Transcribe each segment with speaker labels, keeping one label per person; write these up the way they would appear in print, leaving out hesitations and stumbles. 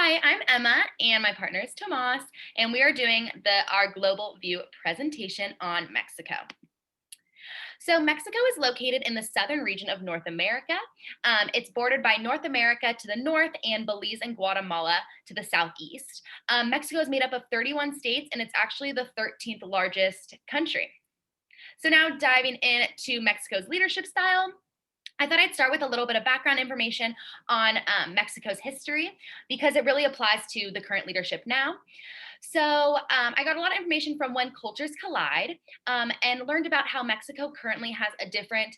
Speaker 1: Hi, I'm Emma, and my partner is Tomas, and we are doing our Global View presentation on Mexico. So Mexico is located in the southern region of North America. It's bordered by North America to the north and Belize and Guatemala to the southeast. Mexico is made up of 31 states, and it's actually the 13th largest country. So now diving into Mexico's leadership style. I thought I'd start with a little bit of background information on Mexico's history because it really applies to the current leadership now. So I got a lot of information from When Cultures Collide and learned about how Mexico currently has a different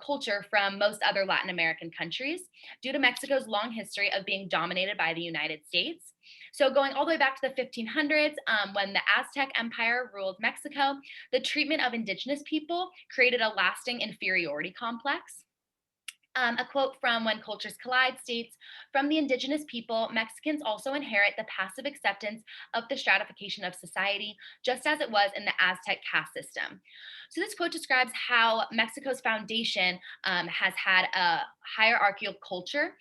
Speaker 1: culture from most other Latin American countries due to Mexico's long history of being dominated by the United States. So going all the way back to the 1500s, when the Aztec Empire ruled Mexico, the treatment of indigenous people created a lasting inferiority complex. A quote from When Cultures Collide states, "From the indigenous people, Mexicans also inherit the passive acceptance of the stratification of society, just as it was in the Aztec caste system." So this quote describes how Mexico's foundation has had a hierarchical culture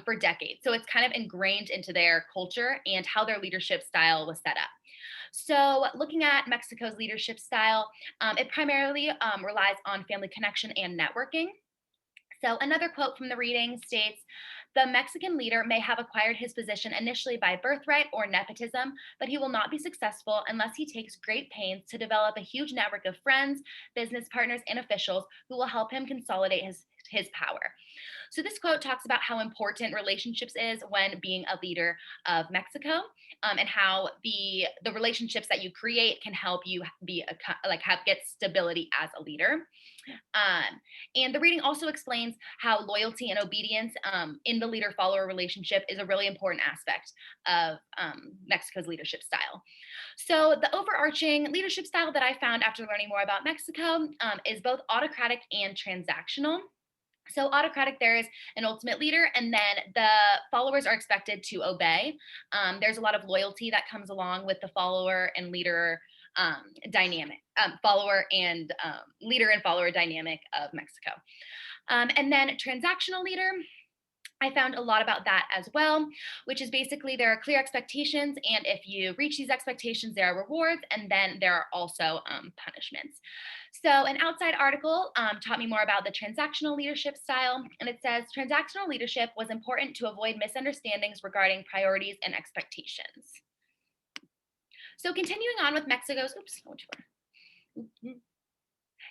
Speaker 1: for decades. So it's kind of ingrained into their culture and how their leadership style was set up. So, looking at Mexico's leadership style, it primarily relies on family connection and networking. So, another quote from the reading states, "The Mexican leader may have acquired his position initially by birthright or nepotism, but he will not be successful unless he takes great pains to develop a huge network of friends, business partners, and officials who will help him consolidate his power." So this quote talks about how important relationships is when being a leader of Mexico, and how the relationships that you create can help you be get stability as a leader. And the reading also explains how loyalty and obedience in the leader follower relationship is a really important aspect of Mexico's leadership style. So, the overarching leadership style that I found after learning more about Mexico is both autocratic and transactional. So, autocratic, there is an ultimate leader, and then the followers are expected to obey. There's a lot of loyalty that comes along with the follower and leader dynamic, follower and leader and follower dynamic of Mexico. And then transactional leader, I found a lot about that as well, which is basically there are clear expectations, and if you reach these expectations, there are rewards, and then there are also punishments. So, an outside article taught me more about the transactional leadership style, and it says transactional leadership was important to avoid misunderstandings regarding priorities and expectations. So, continuing on with Mexico's, oops, oh, too far.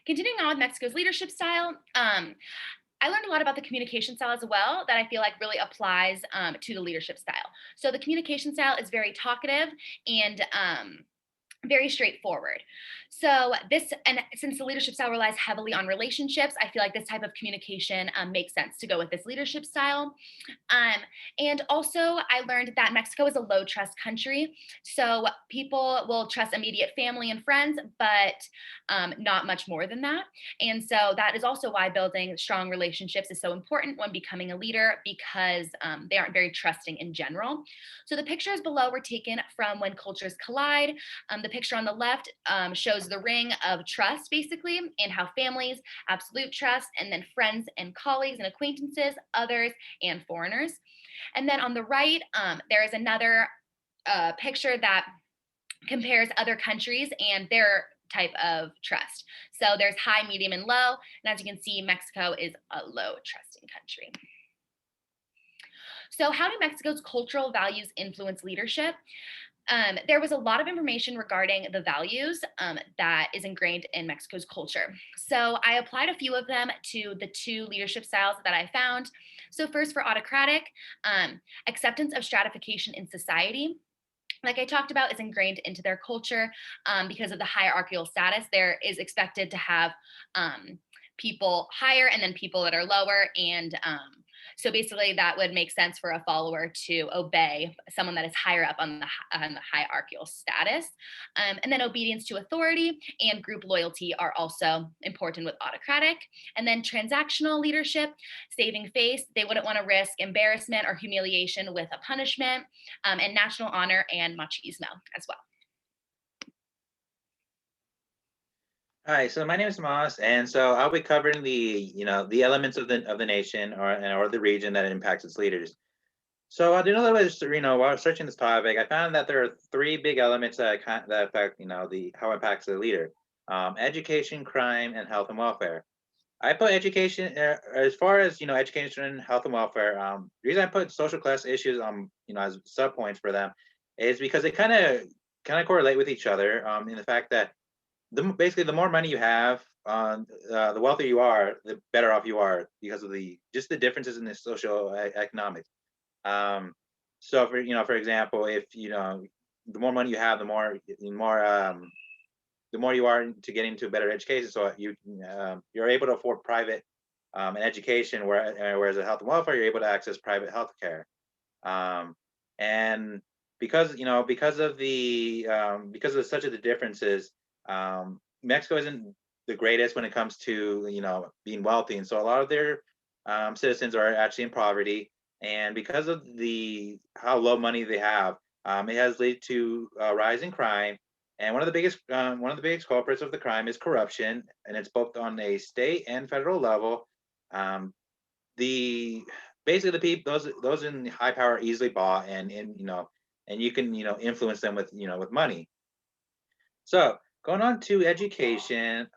Speaker 1: Continuing on with Mexico's leadership style, I learned a lot about the communication style as well that I feel like really applies to the leadership style. So the communication style is very talkative and very straightforward. So and since the leadership style relies heavily on relationships, I feel like this type of communication makes sense to go with this leadership style. Um, and also, I learned that Mexico is a low trust country. So people will trust immediate family and friends, but not much more than that. And so that is also why building strong relationships is so important when becoming a leader because they aren't very trusting in general. So the pictures below were taken from When Cultures Collide. The picture on the left shows the ring of trust, basically, and how families, absolute trust, and then friends and colleagues and acquaintances, others, and foreigners. And then on the right, there is another picture that compares other countries and their type of trust. So there's high, medium, and low. And as you can see, Mexico is a low trusting country. So, how do Mexico's cultural values influence leadership? There was a lot of information regarding the values that is ingrained in Mexico's culture. So I applied a few of them to the two leadership styles that I found. So first, for autocratic, acceptance of stratification in society. Like I talked about, is ingrained into their culture because of the hierarchical status. There is expected to have people higher and then people that are lower, and so basically, that would make sense for a follower to obey someone that is higher up on the hierarchical status. And then obedience to authority and group loyalty are also important with autocratic. And then transactional leadership, saving face. They wouldn't want to risk embarrassment or humiliation with a punishment, and national honor and machismo as well.
Speaker 2: Hi, so my name is Tomas, and so I'll be covering the elements of the nation or the region that impacts its leaders. So I did a little bit, while searching this topic, I found that there are three big elements that affect, the how it impacts the leader: education, crime, and health and welfare. I put education as far as education, health, and welfare. The reason I put social class issues as sub points for them is because they kind of correlate with each other. In the fact that basically the more money you have, the wealthier you are, the better off you are because of the just the differences in the social economics. Um, so for example, if the more money you have, the more you are to getting into a better education. So you're able to afford private an education, whereas a health and welfare, you're able to access private health care. Um, and because of such of the differences, Mexico isn't the greatest when it comes to being wealthy, and so a lot of their citizens are actually in poverty. And because of the how low money they have, it has led to a rise in crime. And one of the biggest culprits of the crime is corruption, and it's both on a state and federal level. Um, the Basically the people those in high power are easily bought, and you can influence them with with money. So going on to education,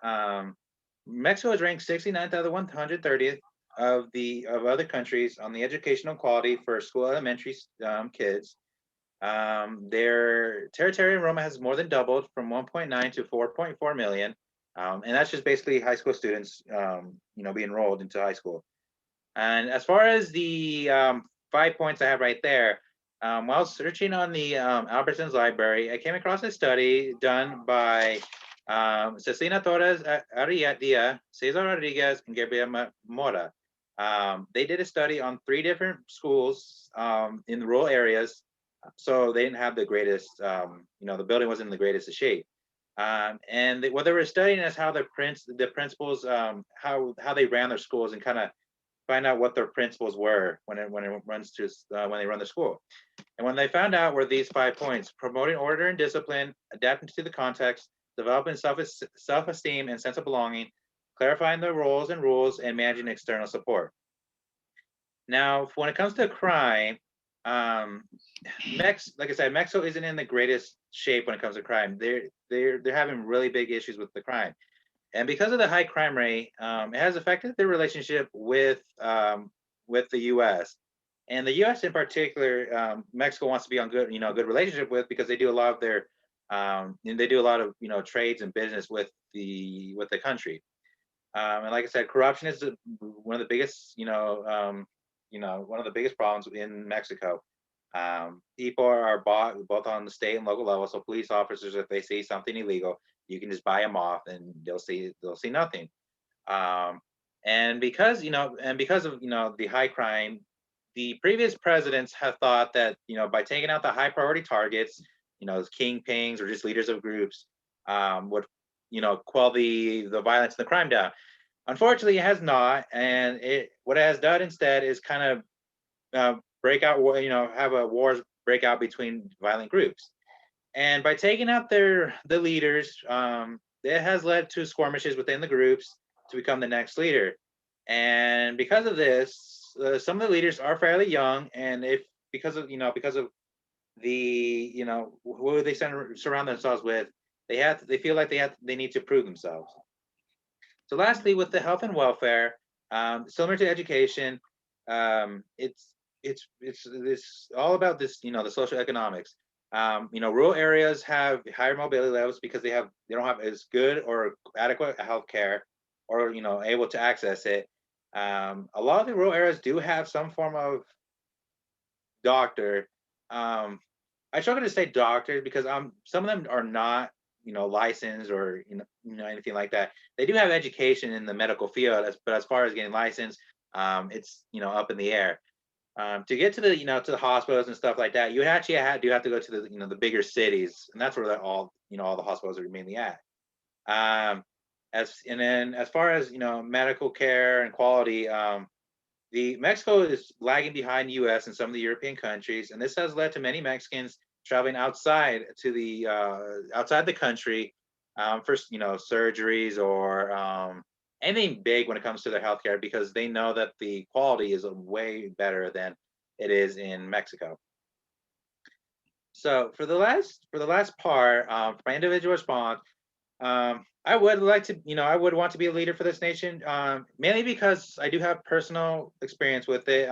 Speaker 2: Mexico is ranked 69th out of the 130th of other countries on the educational quality for school elementary kids. Their territory enrollment has more than doubled from 1.9 to 4.4 million, and that's just basically high school students being enrolled into high school. And as far as the 5 points I have right there, while searching on the Albertsons library, I came across a study done by Cecina Torres Ariadia, Cesar Rodriguez, and Gabriela Mora. They did a study on three different schools in the rural areas, so they didn't have the greatest, the building wasn't in the greatest of shape. What they were studying is how the principals, how they ran their schools, and kind of find out what their principles were when they run the school. And when they found out were these 5 points: promoting order and discipline, adapting to the context, developing self-esteem and sense of belonging, clarifying the roles and rules, and managing external support. Now, when it comes to crime, um, like I said, Mexico isn't in the greatest shape when it comes to crime. They're having really big issues with the crime. And because of the high crime rate, it has affected their relationship with the U.S. And the U.S. in particular, Mexico wants to be on good relationship with, because they do a lot of their and they do a lot of trades and business with the country. And like I said, corruption is one of the biggest one of the biggest problems in Mexico. People are bought both on the state and local level. So police officers, if they see something illegal, you can just buy them off, and they'll see nothing. Um, and because of the high crime, the previous presidents have thought that by taking out the high priority targets, kingpins or just leaders of groups, would quell the violence and the crime down. Unfortunately, it has not, and what it has done instead is kind of break out, have a wars break out between violent groups. And by taking out the leaders, it has led to skirmishes within the groups to become the next leader. And because of this, some of the leaders are fairly young, and if because of the who they surround themselves with, they feel like they need to prove themselves. So lastly, with the health and welfare, similar to education, it's all about this, the social economics. Rural areas have higher mobility levels because they don't have as good or adequate health care, or able to access it. A lot of the rural areas do have some form of doctor. Um, I struggle to say doctors because some of them are not licensed, or anything like that. They do have education in the medical field, but as far as getting licensed, it's up in the air. To get to the hospitals and stuff like that, you actually do have to go to the bigger cities, and that's where all the hospitals are mainly at. And then as far as medical care and quality, the Mexico is lagging behind U.S. and some of the European countries, and this has led to many Mexicans traveling outside the country, for surgeries, or anything big when it comes to their healthcare, because they know that the quality is way better than it is in Mexico. So for the last part, for my individual response, I would like to, I would want to be a leader for this nation, mainly because I do have personal experience with it.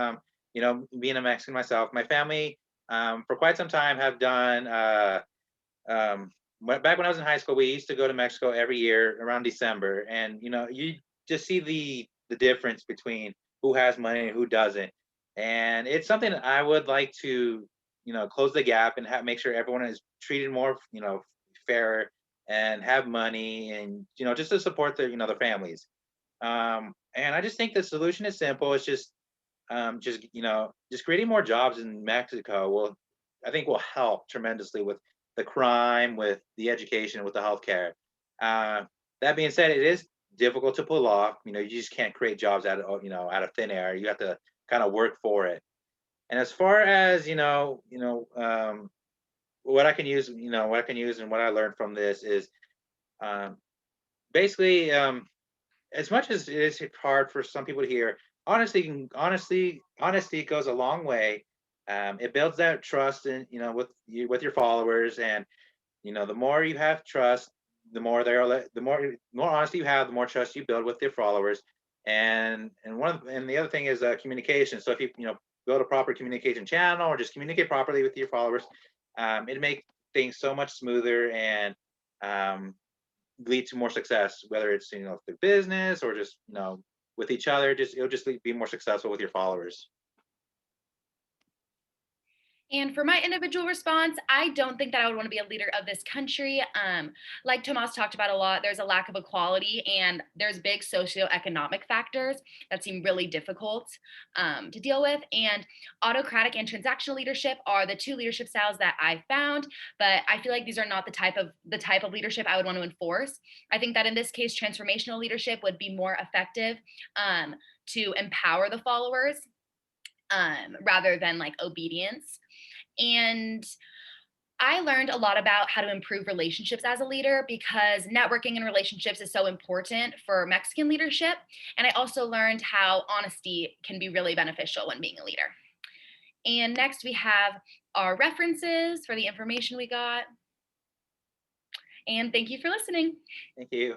Speaker 2: Being a Mexican myself, my family, for quite some time have done. Back when I was in high school, we used to go to Mexico every year around December, and you just see the difference between who has money and who doesn't, and it's something that I would like to, close the gap and make sure everyone is treated more, fair and have money, and just to support their, their families. And I just think the solution is simple. It's just creating more jobs in Mexico will, I think, will help tremendously with the crime, with the education, with the healthcare. Uh, that being said, it is difficult to pull off. You just can't create jobs out of thin air. You have to kind of work for it. And as far as what I can use, what I can use, and what I learned from this is um, basically as much as it is hard for some people to hear, honesty goes a long way. It builds that trust in, with your followers, and the more you have trust, the more the more honesty you have, the more trust you build with your followers. And the other thing is communication. So if you build a proper communication channel or just communicate properly with your followers, it makes things so much smoother and um, lead to more success, whether it's through business or just with each other. Just it'll just be more successful with your followers.
Speaker 1: And for my individual response, I don't think that I would want to be a leader of this country. Like Tomas talked about a lot, there's a lack of equality and there's big socioeconomic factors that seem really difficult to deal with. And autocratic and transactional leadership are the two leadership styles that I found, but I feel like these are not the type of leadership I would want to enforce. I think that in this case, transformational leadership would be more effective to empower the followers rather than like obedience. And I learned a lot about how to improve relationships as a leader because networking and relationships is so important for Mexican leadership. And I also learned how honesty can be really beneficial when being a leader. And next, we have our references for the information we got. And thank you for listening.
Speaker 2: Thank you.